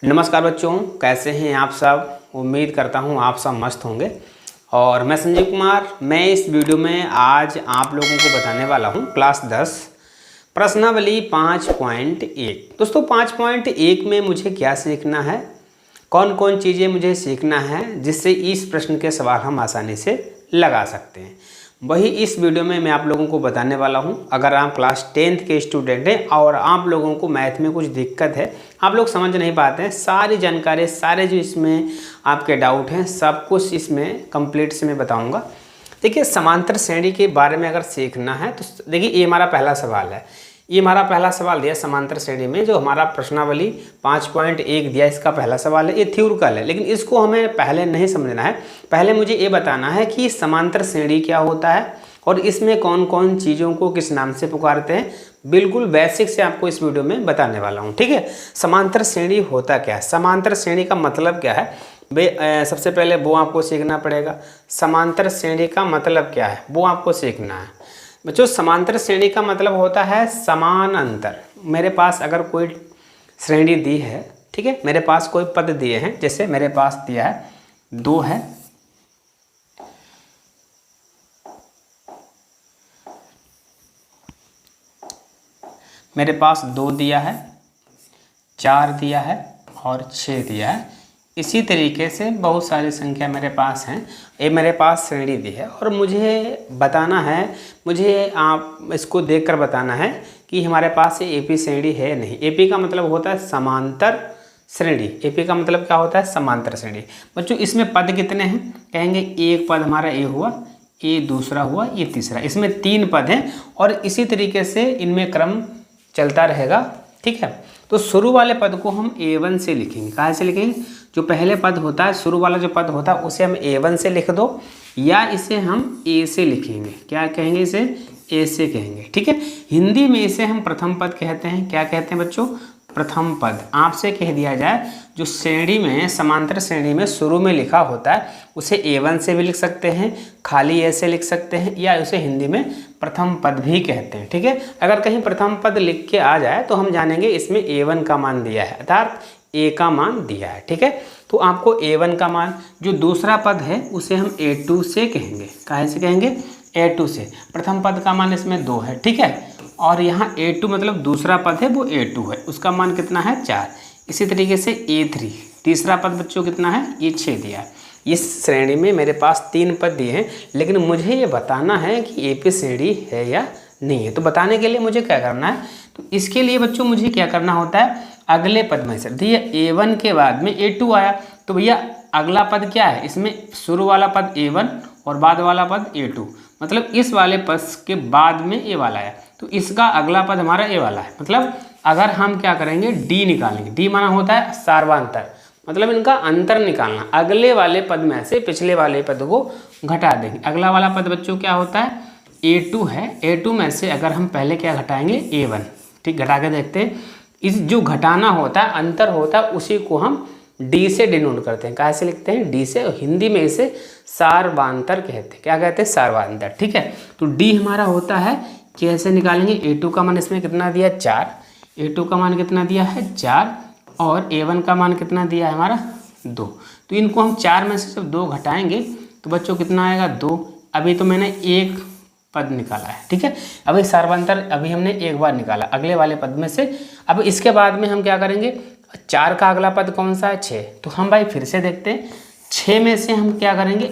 नमस्कार बच्चों, कैसे हैं आप सब। उम्मीद करता हूं आप सब मस्त होंगे। और मैं संजीव कुमार, मैं इस वीडियो में आज आप लोगों को बताने वाला हूं क्लास 10 प्रश्नावली 5.1। दोस्तों 5.1 में मुझे क्या सीखना है, कौन कौन चीज़ें मुझे सीखना है जिससे इस प्रश्न के सवाल हम आसानी से लगा सकते हैं, वही इस वीडियो में मैं आप लोगों को बताने वाला हूं। अगर आप क्लास 10th के स्टूडेंट हैं और आप लोगों को मैथ में कुछ दिक्कत है, आप लोग समझ नहीं पाते हैं, सारी जानकारी, सारे जो इसमें आपके डाउट हैं, सब कुछ इसमें कंप्लीट से मैं बताऊंगा। देखिए, समांतर श्रेणी के बारे में अगर सीखना है तो देखिए ये हमारा पहला सवाल है। ये हमारा पहला सवाल दिया समांतर श्रेणी में, जो हमारा प्रश्नावली 5.1 दिया, इसका पहला सवाल है। ये थ्योरिकल है, लेकिन इसको हमें पहले नहीं समझना है। पहले मुझे ये बताना है कि समांतर श्रेणी क्या होता है और इसमें कौन कौन चीज़ों को किस नाम से पुकारते हैं। बिल्कुल बेसिक से आपको इस वीडियो में बताने वाला हूँ, ठीक है। समांतर श्रेणी होता क्या है, समांतर श्रेणी का मतलब क्या है, सबसे पहले वो आपको सीखना पड़ेगा। समांतर श्रेणी का मतलब क्या है वो आपको सीखना है बच्चों। समांतर श्रेणी का मतलब होता है समान अंतर। मेरे पास अगर कोई श्रेणी दी है, ठीक है, मेरे पास कोई पद दिए हैं, जैसे मेरे पास दिया है 2 है, मेरे पास 2 दिया है, 4 दिया है और 6 दिया है। इसी तरीके से बहुत सारी संख्या मेरे पास हैं। ये मेरे पास श्रेणी दी है और मुझे बताना है, मुझे आप इसको देखकर बताना है कि हमारे पास ये एपी श्रेणी है नहीं। एपी का मतलब होता है समांतर श्रेणी। एपी का मतलब क्या होता है, समांतर श्रेणी। बच्चों इसमें पद कितने हैं, कहेंगे एक पद हमारा ए हुआ, ये दूसरा हुआ, ये तीसरा। इसमें 3 पद हैं और इसी तरीके से इनमें क्रम चलता रहेगा, ठीक है। तो शुरू वाले पद को हम A1 से लिखेंगे। कहाँ से लिखेंगे, जो पहले पद होता है, शुरू वाला जो पद होता है उसे हम A1 से लिख दो, या इसे हम A से लिखेंगे। क्या कहेंगे, इसे A से कहेंगे, ठीक है। हिंदी में इसे हम प्रथम पद कहते हैं। क्या कहते हैं बच्चों, प्रथम पद। आपसे कह दिया जाए जो श्रेणी में, समांतर श्रेणी में शुरू में लिखा होता है उसे A1 से भी लिख सकते हैं, खाली A से लिख सकते हैं, या उसे हिंदी में प्रथम पद भी कहते हैं, ठीक है। अगर कहीं प्रथम पद लिख के आ जाए तो हम जानेंगे इसमें A1 का मान दिया है, अर्थात A का मान दिया है, ठीक है। तो आपको A1 का मान, जो दूसरा पद है उसे हम A2 से कहेंगे। कहाँ से कहेंगे, A2 से। प्रथम पद का मान इसमें 2 है, ठीक है। और यहाँ A2 मतलब दूसरा पद है वो A2 है, उसका मान कितना है 4। इसी तरीके से A3, तीसरा पद बच्चों कितना है, ये 6 दिया है। इस श्रेणी में मेरे पास 3 पद दिए हैं, लेकिन मुझे ये बताना है कि एपी श्रेणी है या नहीं है। तो बताने के लिए मुझे क्या करना है, तो इसके लिए बच्चों मुझे क्या करना होता है, अगले पद में से दिया A1 के बाद में A2 आया, तो भैया अगला पद क्या है, इसमें शुरू वाला पद A1 और बाद वाला पद A2, मतलब इस वाले पद के बाद में A वाला आया, तो इसका अगला पद हमारा A वाला है। मतलब अगर हम क्या करेंगे, D निकालेंगे। D माना होता है सार्वांतर, मतलब इनका अंतर निकालना। अगले वाले पद में से पिछले वाले पद को घटा देंगे। अगला वाला पद बच्चों क्या होता है, A2 है। A2 में से अगर हम पहले क्या घटाएंगे, A1, ठीक। घटा के देखते हैं, इस जो घटाना होता है, अंतर होता है, उसी को हम D से डिनोट करते हैं। कहाँ से लिखते हैं, D से। और हिंदी में इसे सार्वांतर कहते हैं। क्या कहते हैं, सार्वांतर, ठीक है। तो D हमारा होता है, कैसे निकालेंगे, A2 का मान इसमें कितना दिया, 4। A2 का मान कितना दिया है, 4, और A1 का मान कितना दिया है हमारा, 2। तो इनको हम 4 में से जब 2 घटाएंगे तो बच्चों कितना आएगा, 2। अभी तो मैंने एक पद निकाला है, ठीक है। अभी सार्वांतर अभी हमने एक बार निकाला अगले वाले पद में से। अब इसके बाद में हम क्या करेंगे, 4 का अगला पद कौन सा है, 6। तो हम भाई फिर से देखते हैं, 6 में से हम क्या करेंगे,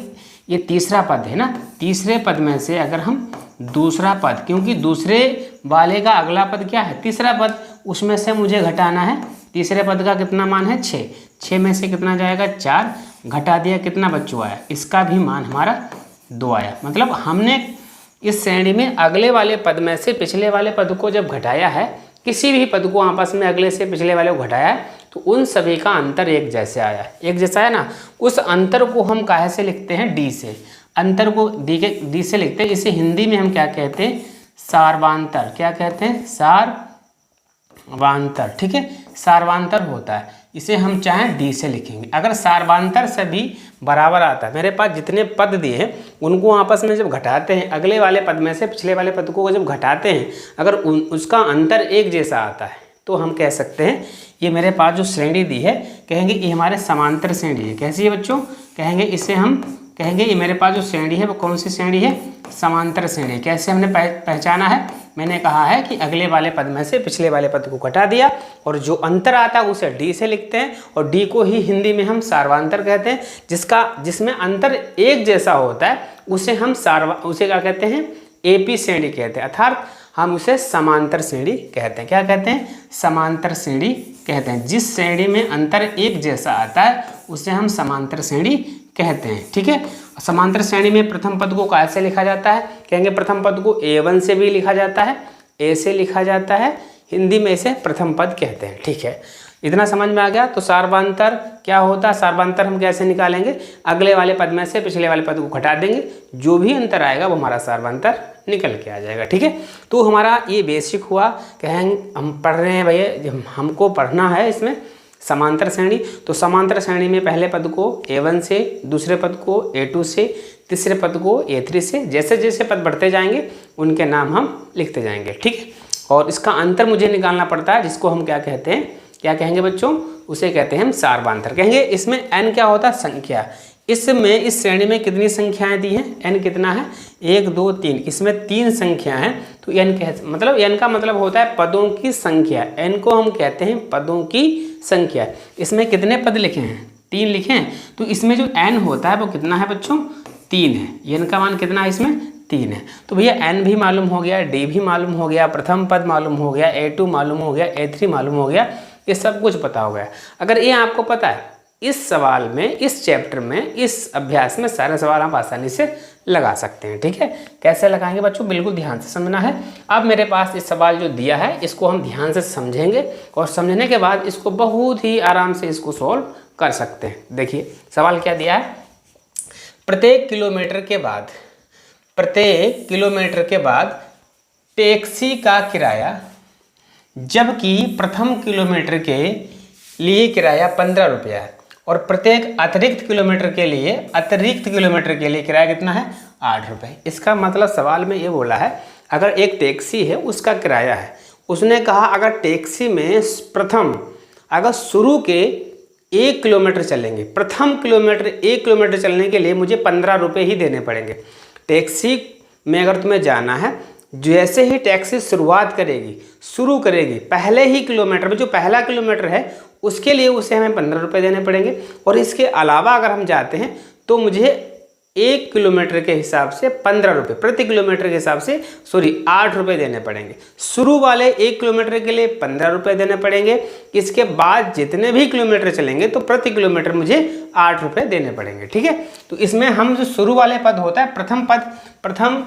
ये तीसरा पद है ना, तीसरे पद में से अगर हम दूसरा पद, क्योंकि दूसरे वाले का अगला पद क्या है, तीसरा पद, उसमें से मुझे घटाना है। तीसरे पद का कितना मान है, 6। 6 में से कितना जाएगा, 4। घटा दिया, कितना बच्चों आया, इसका भी मान हमारा 2 आया। मतलब हमने इस श्रेणी में अगले वाले पद में से पिछले वाले पद को जब घटाया है, किसी भी पद को आपस में अगले से पिछले वाले को घटाया है, तो उन सभी का अंतर एक जैसे आया। एक जैसा है ना, उस अंतर को हम काहे से लिखते हैं, D से। अंतर को D से लिखते हैं। इसे हिंदी में हम क्या कहते हैं, सार्वांतर। क्या कहते हैं, सार्वांतर, ठीक है। सार्वांतर होता है, इसे हम चाहें D से लिखेंगे। अगर सार्वांतर सभी बराबर आता है, मेरे पास जितने पद दिए हैं उनको आपस में जब घटाते हैं, अगले वाले पद में से पिछले वाले पद को जब घटाते हैं, अगर उसका अंतर एक जैसा आता है, तो हम कह सकते हैं ये मेरे पास जो श्रेणी दी है कहेंगे ये हमारे समांतर श्रेणी है। कैसी है बच्चों? कहेंगे इसे हम कहेंगे ये मेरे पास जो श्रेणी है वो कौन सी श्रेणी है? समांतर श्रेणी। कैसे हमने पहचाना है? मैंने कहा है कि अगले वाले पद में से पिछले वाले पद को घटा दिया और जो अंतर आता है उसे डी से लिखते हैं और डी को ही हिंदी में हम सार्वांतर कहते हैं। जिसमें अंतर एक जैसा होता है उसे हम उसे क्या कहते हैं? एपी श्रेणी कहते हैं, अर्थात हम उसे समांतर श्रेणी कहते हैं। क्या कहते हैं? समांतर श्रेणी कहते हैं। जिस श्रेणी में अंतर एक जैसा आता है उसे हम समांतर श्रेणी कहते हैं। ठीक है। समांतर श्रेणी में प्रथम पद को कैसे लिखा जाता है? कहेंगे प्रथम पद को A1 से भी लिखा जाता है, ए से लिखा जाता है, हिंदी में इसे प्रथम पद कहते हैं। ठीक है, इतना समझ में आ गया। तो सार्वधातुक क्या होता है? सार्वधातुक हम कैसे निकालेंगे? अगले वाले पद में से पिछले वाले पद को घटा देंगे, जो भी अंतर आएगा वो हमारा सार्वधातुक निकल के आ जाएगा। ठीक है, तो हमारा ये बेसिक हुआ। कहेंगे हम पढ़ रहे हैं भैया, हमको पढ़ना है इसमें समांतर श्रेणी। तो समांतर श्रेणी में पहले पद को A1 से, दूसरे पद को A2 से, तीसरे पद को A3 से, जैसे जैसे पद बढ़ते जाएंगे उनके नाम हम लिखते जाएंगे। ठीक है, और इसका अंतर मुझे निकालना पड़ता है, जिसको हम क्या कहते हैं? क्या कहेंगे बच्चों? उसे कहते हैं हम सार्वधातुक। कहेंगे इसमें n क्या होता है? संख्या। इसमें इस श्रेणी में कितनी संख्याएं दी हैं? n कितना है? 1 2 3। इसमें 3 संख्या हैं। तो n मतलब n का मतलब होता है पदों की संख्या। n को हम कहते हैं पदों की संख्या। इसमें कितने पद लिखे हैं? 3 लिखे हैं। तो इसमें जो n होता है वो कितना है बच्चों? 3 है। n का मान कितना है? इसमें 3 है। तो भैया n भी मालूम हो गया, d भी मालूम हो गया, प्रथम पद मालूम हो गया, A2 मालूम हो गया, A3 मालूम हो गया, ये सब कुछ पता हो गया। अगर ये आपको पता है, इस सवाल में, इस चैप्टर में, इस अभ्यास में सारे सवाल आप आसानी से लगा सकते हैं। ठीक है, कैसे लगाएंगे बच्चों? बिल्कुल ध्यान से समझना है। अब मेरे पास इस सवाल जो दिया है इसको हम ध्यान से समझेंगे और समझने के बाद इसको बहुत ही आराम से इसको सॉल्व कर सकते हैं। देखिए सवाल क्या दिया है? प्रत्येक किलोमीटर के बाद टैक्सी का किराया, जबकि प्रथम किलोमीटर के लिए किराया 15 रुपया है और प्रत्येक अतिरिक्त किलोमीटर के लिए किराया कितना है? 8 रुपये। इसका मतलब सवाल में ये बोला है, अगर एक टैक्सी है उसका किराया है, उसने कहा अगर टैक्सी में अगर शुरू के 1 किलोमीटर चलेंगे, प्रथम 1 किलोमीटर चलने के लिए मुझे 15 रुपये ही देने पड़ेंगे। टैक्सी में अगर तुम्हें जाना है, जैसे ही टैक्सी शुरू करेगी पहले ही किलोमीटर में, जो पहला किलोमीटर है उसके लिए उसे हमें 15 रुपये देने पड़ेंगे। और इसके अलावा अगर हम जाते हैं तो मुझे 1 किलोमीटर के हिसाब से 15 रुपये, प्रति किलोमीटर के हिसाब से 8 रुपये देने पड़ेंगे। शुरू वाले 1 किलोमीटर के लिए 15 रुपये देने पड़ेंगे। इसके बाद जितने भी किलोमीटर चलेंगे तो प्रति किलोमीटर मुझे 8 रुपये देने पड़ेंगे। ठीक है, तो इसमें हम जो शुरू वाले पद होता है प्रथम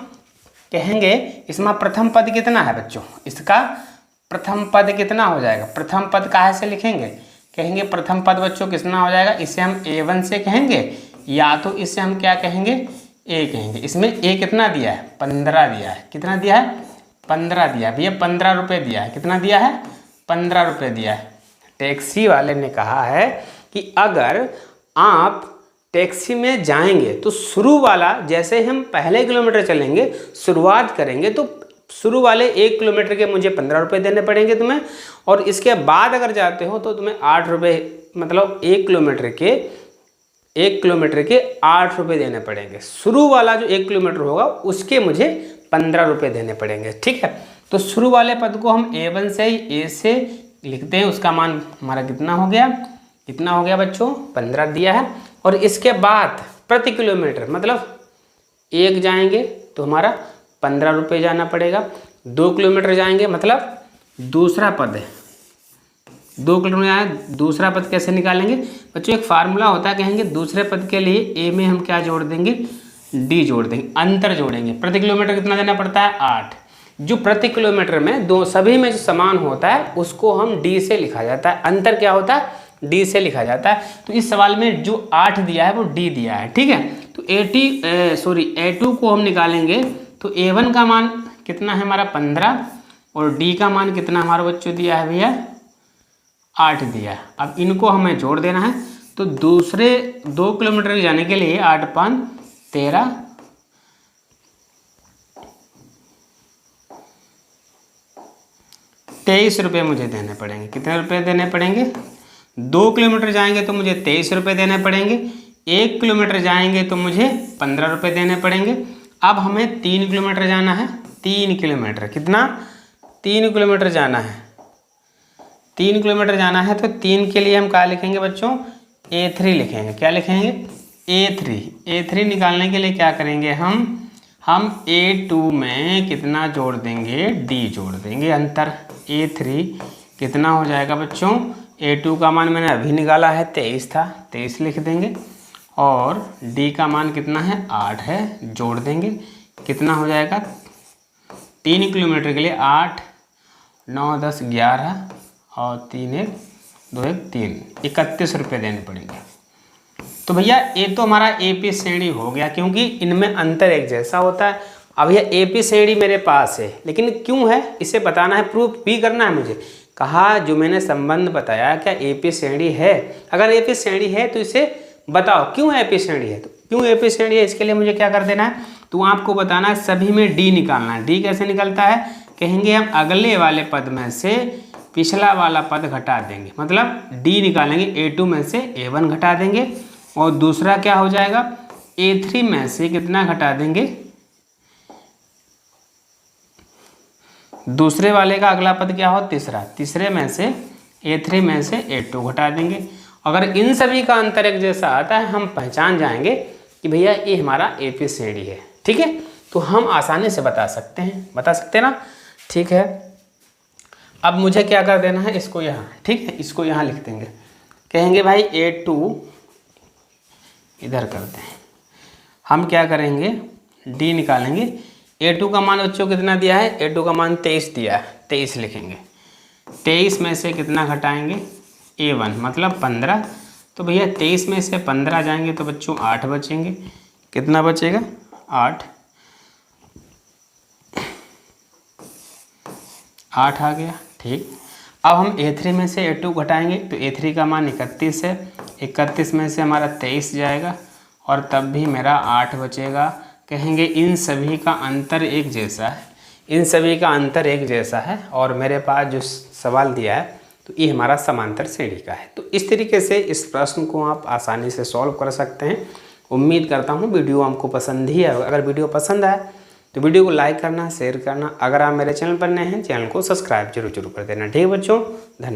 कहेंगे, इसमें प्रथम पद कितना है बच्चों? इसका प्रथम पद कितना हो जाएगा? प्रथम पद काहे से लिखेंगे? कहेंगे प्रथम पद बच्चों कितना हो जाएगा? इसे हम A1 से कहेंगे या तो इसे हम क्या कहेंगे? A कहेंगे। इसमें A कितना दिया है? 15 दिया है। कितना दिया है? 15 दिया है भैया, 15 रुपये दिया है। कितना दिया है? 15 रुपये दिया है। टैक्सी वाले ने कहा है कि अगर आप टैक्सी में जाएंगे तो शुरू वाला, जैसे हम पहले किलोमीटर चलेंगे, शुरुआत करेंगे, तो शुरू वाले 1 किलोमीटर के मुझे 15 रुपये देने पड़ेंगे तुम्हें, और इसके बाद अगर जाते हो तो तुम्हें 8 रुपये, मतलब 1 किलोमीटर के 8 रुपये देने पड़ेंगे। शुरू वाला जो 1 किलोमीटर होगा उसके मुझे 15 रुपये देने पड़ेंगे। ठीक है, तो शुरू वाले पद को हम A1 से A से लिखते हैं। उसका मान हमारा कितना हो गया बच्चों? 15 दिया है। और इसके बाद प्रति किलोमीटर, मतलब 1 जाएंगे तो हमारा 15 रुपये जाना पड़ेगा। 2 किलोमीटर जाएंगे मतलब दूसरा पद है, 2 किलोमीटर आए, दूसरा पद कैसे निकालेंगे बच्चों? एक फार्मूला होता है, कहेंगे दूसरे पद के लिए A में हम क्या जोड़ देंगे? D जोड़ देंगे, अंतर जोड़ेंगे। प्रति किलोमीटर कितना देना पड़ता है? 8। जो प्रति किलोमीटर में सभी में जो समान होता है उसको हम D से लिखा जाता है। अंतर क्या होता है? D से लिखा जाता है। तो इस सवाल में जो 8 दिया है वो D दिया है। ठीक है, तो A2 को हम निकालेंगे तो A1 का मान कितना है हमारा? 15, और D का मान कितना हमारा बच्चों दिया है भैया? 8 दिया है। अब इनको हमें जोड़ देना है। तो दूसरे 2 किलोमीटर जाने के लिए 8 5 13, 23 रुपये मुझे देने पड़ेंगे। कितने रुपये देने पड़ेंगे? 2 किलोमीटर जाएंगे तो मुझे 23 रुपये देने पड़ेंगे, 1 किलोमीटर जाएंगे तो मुझे 15 रुपये देने पड़ेंगे। अब हमें 3 किलोमीटर जाना है, 3 किलोमीटर, कितना, 3 किलोमीटर जाना है, 3 किलोमीटर जाना है। तो 3 के लिए हम क्या लिखेंगे बच्चों, A3 लिखेंगे। क्या लिखेंगे, A3 निकालने के लिए क्या करेंगे हम A2 में कितना जोड़ देंगे, D जोड़ देंगे, अंतर A3 कितना हो जाएगा बच्चों, A2 का मान मैंने अभी निकाला है 23 था, 23 लिख देंगे, और D का मान कितना है 8 है, जोड़ देंगे, कितना हो जाएगा 3 किलोमीटर के लिए 8 9 10 11 और 3 1 2 1 3, 31 रुपये देने पड़ेंगे। तो भैया ये तो हमारा AP श्रेणी हो गया, क्योंकि इनमें अंतर एक जैसा होता है। अब यह AP श्रेणी मेरे पास है, लेकिन क्यों है इसे बताना है, प्रूफ भी करना है मुझे। कहा जो मैंने संबंध बताया क्या AP श्रेणी है, अगर AP श्रेणी है तो इसे बताओ क्यों AP श्रेणी है, तो क्यों AP श्रेणी है इसके लिए मुझे क्या कर देना है, तो आपको बताना है सभी में D निकालना है। D कैसे निकलता है, कहेंगे हम अगले वाले पद में से पिछला वाला पद घटा देंगे, मतलब D निकालेंगे, A2 में से A1 घटा देंगे, और दूसरा क्या हो जाएगा, A3 में से कितना घटा देंगे, दूसरे वाले का अगला पद क्या हो, तीसरा, तीसरे में से A3 में से A2 घटा देंगे। अगर इन सभी का अंतर एक जैसा आता है, हम पहचान जाएंगे कि भैया ये हमारा AP श्रेणी है। ठीक है, तो हम आसानी से बता सकते हैं ना। ठीक है, अब मुझे क्या कर देना है, इसको यहाँ, ठीक है, इसको यहाँ लिख देंगे, कहेंगे भाई A2 इधर करते हैं, हम क्या करेंगे D निकालेंगे। A2 का मान बच्चों कितना दिया है, A2 का मान 23 दिया है, 23 लिखेंगे, 23 में से कितना घटाएंगे, A1 मतलब 15, तो भैया 23 में से 15 जाएंगे तो बच्चों 8 बचेंगे, कितना बचेगा 8 आ गया। ठीक, अब हम A3 में से A2 घटाएंगे तो A3 का मान 31 है, 31 में से हमारा 23 जाएगा और तब भी मेरा 8 बचेगा। कहेंगे इन सभी का अंतर एक जैसा है, इन सभी का अंतर एक जैसा है, और मेरे पास जो सवाल दिया है तो ये हमारा समांतर श्रेणी का है। तो इस तरीके से इस प्रश्न को आप आसानी से सॉल्व कर सकते हैं। उम्मीद करता हूँ वीडियो आपको पसंद ही है। अगर वीडियो पसंद आए तो वीडियो को लाइक करना, शेयर करना। अगर आप मेरे चैनल पर नए हैं, चैनल को सब्सक्राइब जरूर कर देना। ठीक है बच्चों, धन्यवाद।